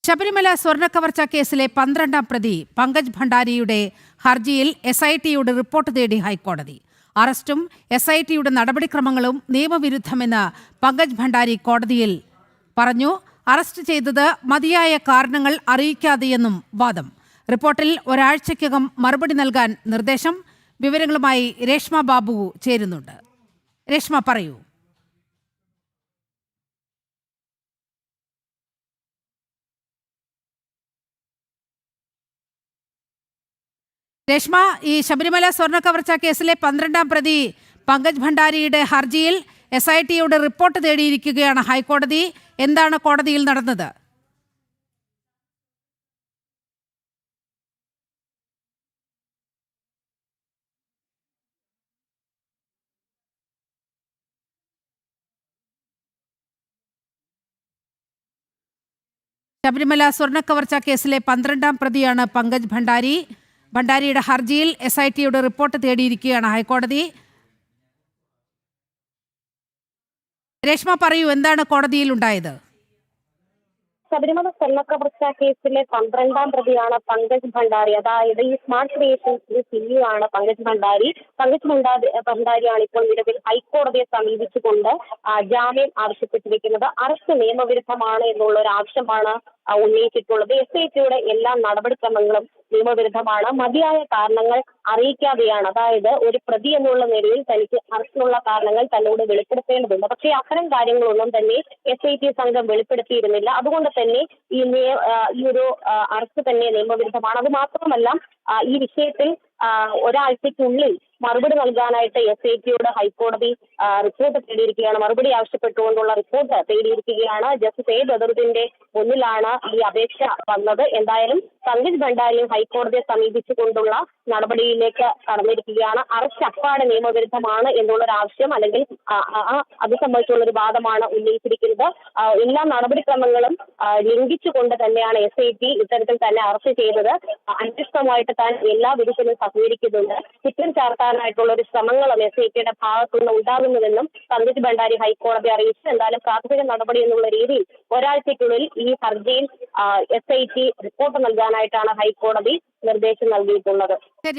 ശബരിമല സ്വർണ്ണക്കവർച്ച കേസിലെ 12ാം പ്രതി പങ്കജ് ഭണ്ഡാരിയുടെ ഹർജിയിൽ SITയുടെ റിപ്പോർട്ട് തേടി ഹൈക്കോടതി. അറസ്റ്റും SITയുടെ നടപടിക്രമങ്ങളും നിയമവിരുദ്ധമെന്ന് പങ്കജ് ഭണ്ഡാരി കോടതിയിൽ പറഞ്ഞു. അറസ്റ്റ് ചെയ്തത് മതിയായ കാരണങ്ങൾ അറിയിക്കാതെയെന്നും വാദം. റിപ്പോർട്ടിൽ ഒരാഴ്ചയ്ക്കകം മറുപടി നൽകാൻ നിർദ്ദേശം. വിവരങ്ങളുമായി രേഷ്മ ബാബു ചേരുന്നുണ്ട്. രേഷ്മ, പറയൂ. രേഷ്മ, ഈ ശബരിമല സ്വർണ്ണക്കവർച്ച കേസിലെ 12ാം പ്രതി പങ്കജ് ഭണ്ഡാരിയുടെ ഹർജിയിൽ SITയുടെ റിപ്പോർട്ട് തേടിയിരിക്കുകയാണ് ഹൈക്കോടതി. എന്താണ് കോടതിയിൽ നടന്നത്? ശബരിമല സ്വർണ്ണക്കവർച്ച കേസിലെ 12ാം പ്രതിയാണ് പങ്കജ് ഭണ്ഡാരി. ഭണ്ഡാരിയുടെ ഹർജിയിൽ SITയുടെ റിപ്പോർട്ട് തേടിയിരിക്കുകയാണ് ഹൈക്കോടതി. രേഷ്മ, പറയൂ, എന്താണ് കോടതിയിൽ ഉണ്ടായത്? ശബരിമല സ്വർണ്ണക്കവർച്ച കേസിലെ 12ാം പ്രതിയാണ് പങ്കജ് ഭണ്ഡാരി. അതായത് ഈ സ്മാർട്ട് ക്രിയേഷൻസിന്റെ CEO ആണ് പങ്കജ് ഭണ്ഡാരി. ഭണ്ഡാരിയാണ് ഇപ്പോൾ നിലവിൽ ഹൈക്കോടതിയെ സമീപിച്ചുകൊണ്ട് ജാമ്യം ആവശ്യപ്പെട്ടിരിക്കുന്നത്. അറസ്റ്റ് നിയമവിരുദ്ധമാണ് എന്നുള്ള ഒരു ആവശ്യമാണ് ഉന്നയിച്ചിട്ടുള്ളത്. SITയുടെ എല്ലാ നടപടിക്രമങ്ങളും നിയമവിരുദ്ധമാണ്, മതിയായ കാരണങ്ങൾ അറിയിക്കാതെയാണ്. അതായത് ഒരു പ്രതി എന്നുള്ള നിലയിൽ തനിക്ക് അറസ്റ്റിനുള്ള കാരണങ്ങൾ തന്നോട് വെളിപ്പെടുത്തേണ്ടതുണ്ട്. പക്ഷേ അത്തരം കാര്യങ്ങളൊന്നും തന്നെ SIT സംഘം വെളിപ്പെടുത്തിയിരുന്നില്ല. അതുകൊണ്ട് തന്നെ ഈ ഒരു അറസ്റ്റ് തന്നെ നിയമവിരുദ്ധമാണ്. അത് മാത്രമല്ല, ഈ വിഷയത്തിൽ ഒരാഴ്ചയ്ക്കുള്ളിൽ മറുപടി നൽകാനായിട്ട് SITയോട് ഹൈക്കോടതി റിപ്പോർട്ട് തേടിയിരിക്കുകയാണ്. മറുപടി ആവശ്യപ്പെട്ടുകൊണ്ടുള്ള റിപ്പോർട്ട് തേടിയിരിക്കുകയാണ്. ജസ്റ്റിസ് A ബദറുദ്ദീന്റെ മുന്നിലാണ് ഈ അപേക്ഷ വന്നത്. എന്തായാലും പങ്കജ് ഭണ്ഡാരിയും ഹൈക്കോടതിയെ സമീപിച്ചുകൊണ്ടുള്ള നടപടിയിലേക്ക് കടന്നിരിക്കുകയാണ്. അറസ്റ്റ് അപ്പാടെ നിയമവിരുദ്ധമാണ് എന്നുള്ളൊരു ആവശ്യം, അല്ലെങ്കിൽ അത് സംബന്ധിച്ചുള്ള ഒരു വാദമാണ് ഉന്നയിച്ചിരിക്കുന്നത്. എല്ലാ നടപടിക്രമങ്ങളും ലംഘിച്ചുകൊണ്ട് തന്നെയാണ് SIT ഇത്തരത്തിൽ തന്നെ അറസ്റ്റ് ചെയ്തത്. അന്വേഷണവുമായിട്ട് താൻ എല്ലാ വിധത്തിലും സഹകരിക്കുന്നുണ്ട്. കുറ്റം ചാർത്താനായിട്ടുള്ള ഒരു ശ്രമങ്ങളും SITയുടെ ഭാഗത്തുനിന്ന് ഉണ്ടാകുന്നുവെന്നും പങ്കജ് ഭണ്ഡാരി ഹൈക്കോടതി അറിയിച്ചു. എന്തായാലും പ്രാഥമിക നടപടി എന്നുള്ള രീതിയിൽ ഒരാഴ്ചയ്ക്കുള്ളിൽ ഈ ഹർജിയിൽ SIT റിപ്പോർട്ട് നൽകാനായിട്ടാണ് ഹൈക്കോടതി നിർദ്ദേശം നൽകിയിട്ടുള്ളത്.